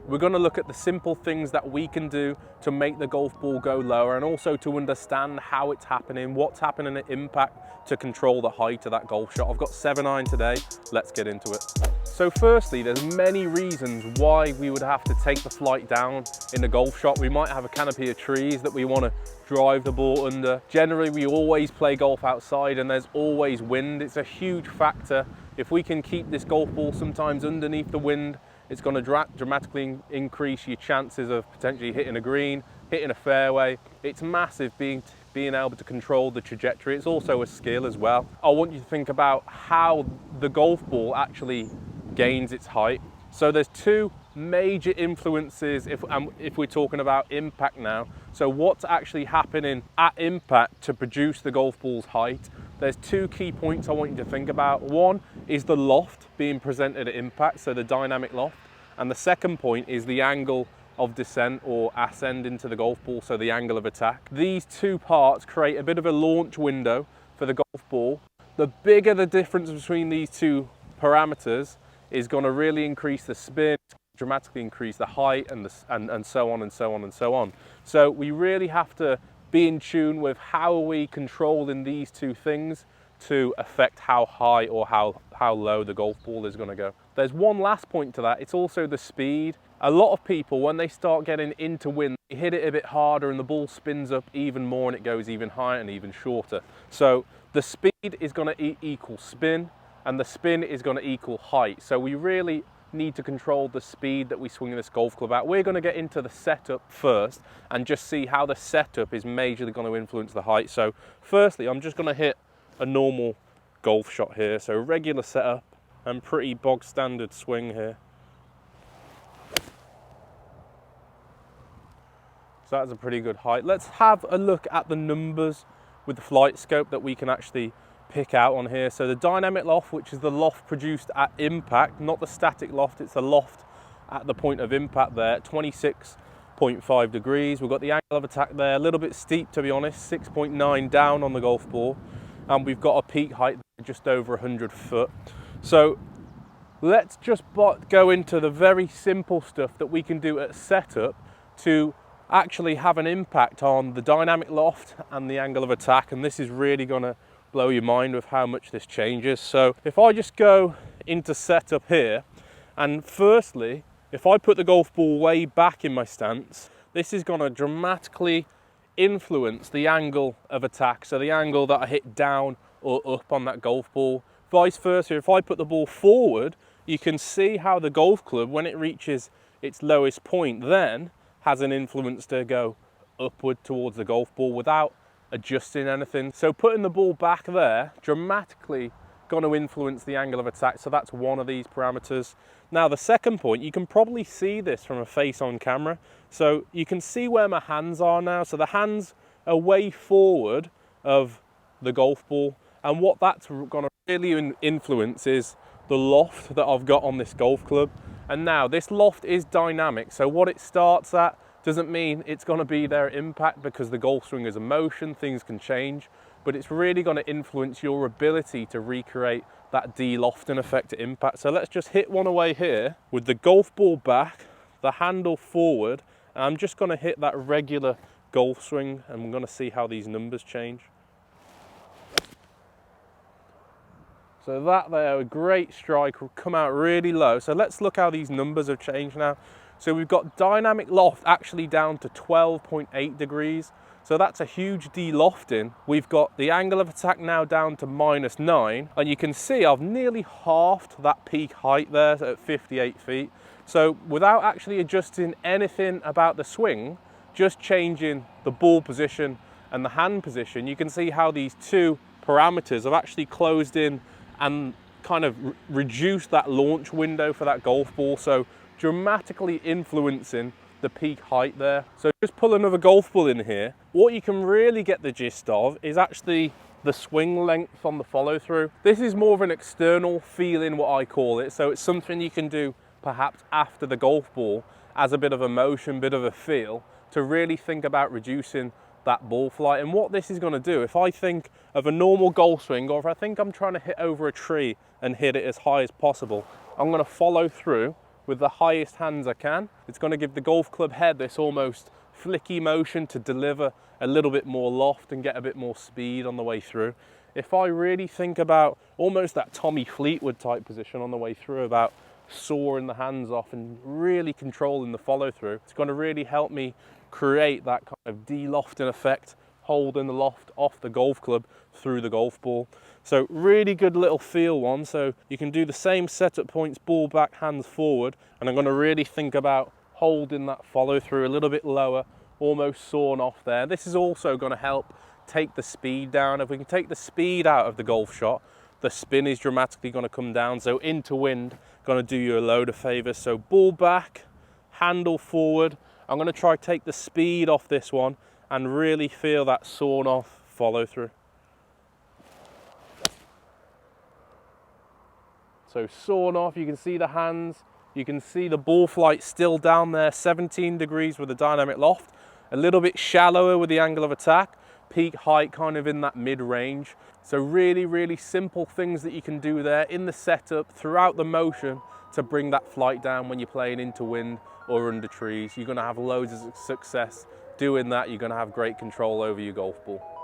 We're going to look at the simple things that we can do to make the golf ball go lower, and also to understand how it's happening, what's happening at impact to control the height of that golf shot. I've got 7-iron today. Let's get into it. So firstly, there's many reasons why we would have to take the flight down in the golf shot. We might have a canopy of trees that we want to drive the ball under. Generally, we always play golf outside and there's always wind. It's a huge factor. If we can keep this golf ball sometimes underneath the wind, it's going to dramatically increase your chances of potentially hitting a green, hitting a fairway. It's massive being able to control the trajectory. It's also a skill as well. I want you to think about how the golf ball actually gains its height. So there's two major influences if we're talking about impact now. So what's actually happening at impact to produce the golf ball's height? There's two key points I want you to think about. One is the loft being presented at impact, so the dynamic loft. And the second point is the angle of descent or ascend into the golf ball, so the angle of attack. These two parts create a bit of a launch window for the golf ball. The bigger the difference between these two parameters is going to really increase the spin, dramatically increase the height, and so on and so on and so on. So we really have to be in tune with how are we controlling these two things to affect how high or how low the golf ball is going to go. There's one last point to that. It's also the speed. A lot of people, when they start getting into wind, they hit it a bit harder and the ball spins up even more and it goes even higher and even shorter. So the speed is going to equal spin, and the spin is going to equal height. So we really need to control the speed that we swing this golf club at. We're going to get into the setup first and just see how the setup is majorly going to influence the height. So firstly, I'm just going to hit a normal golf shot here. So regular setup and pretty bog standard swing here. So that's a pretty good height. Let's have a look at the numbers with the Flightscope that we can actually pick out on here. So the dynamic loft, which is the loft produced at impact, not the static loft, it's a loft at the point of impact there, 26.5 degrees. We've got the angle of attack there, a little bit steep to be honest, 6.9 down on the golf ball. And we've got a peak height just over 100 foot. So let's just go into the very simple stuff that we can do at setup to actually have an impact on the dynamic loft and the angle of attack. And this is really going to blow your mind with how much this changes. So if I just go into setup here, and firstly, if I put the golf ball way back in my stance, this is going to dramatically influence the angle of attack, so the angle that I hit down or up on that golf ball. Vice versa, if I put the ball forward, you can see how the golf club, when it reaches its lowest point, then has an influence to go upward towards the golf ball without adjusting anything. So putting the ball back there dramatically going to influence the angle of attack. So that's one of these parameters. Now the second point, you can probably see this from a face on camera. So you can see where my hands are now. So the hands are way forward of the golf ball. And what that's going to really influence is the loft that I've got on this golf club. And now this loft is dynamic. So what it starts at doesn't mean it's going to be there at impact, because the golf swing is a motion, things can change, but it's really going to influence your ability to recreate that de-lofting effect at impact. So let's just hit one away here with the golf ball back, the handle forward, and I'm just going to hit that regular golf swing, and we're going to see how these numbers change. So that there, a great strike, will come out really low. So let's look how these numbers have changed now. So we've got dynamic loft actually down to 12.8 degrees. So that's a huge de-lofting. We've got the angle of attack now down to -9. And you can see I've nearly halved that peak height there at 58 feet. So without actually adjusting anything about the swing, just changing the ball position and the hand position, you can see how these two parameters have actually closed in and kind of reduced that launch window for that golf ball. So dramatically influencing the peak height there. So just pull another golf ball in here. What you can really get the gist of is actually the swing length on the follow through. This is more of an external feeling, what I call it. So it's something you can do perhaps after the golf ball as a bit of a motion, bit of a feel, to really think about reducing that ball flight. And what this is going to do, if I think of a normal golf swing, or if I think I'm trying to hit over a tree and hit it as high as possible, I'm going to follow through with the highest hands I can. It's going to give the golf club head this almost flicky motion to deliver a little bit more loft and get a bit more speed on the way through. If I really think about almost that Tommy Fleetwood type position on the way through, about sawing the hands off and really controlling the follow through, it's going to really help me create that kind of de-lofting effect, holding the loft off the golf club through the golf ball. So really good little feel one. So you can do the same setup points, ball back, hands forward, and I'm going to really think about holding that follow through a little bit lower, almost sawing off there. This is also going to help take the speed down. If we can take the speed out of the golf shot, the spin is dramatically going to come down. So into wind, going to do you a load of favors. So ball back, handle forward. I'm going to try take the speed off this one and really feel that sawn off follow through. So sawn off, you can see the hands, you can see the ball flight still down there, 17 degrees with the dynamic loft, a little bit shallower with the angle of attack, peak height kind of in that mid-range. So really, really simple things that you can do there in the setup throughout the motion to bring that flight down when you're playing into wind or under trees. You're going to have loads of success doing that. You're going to have great control over your golf ball.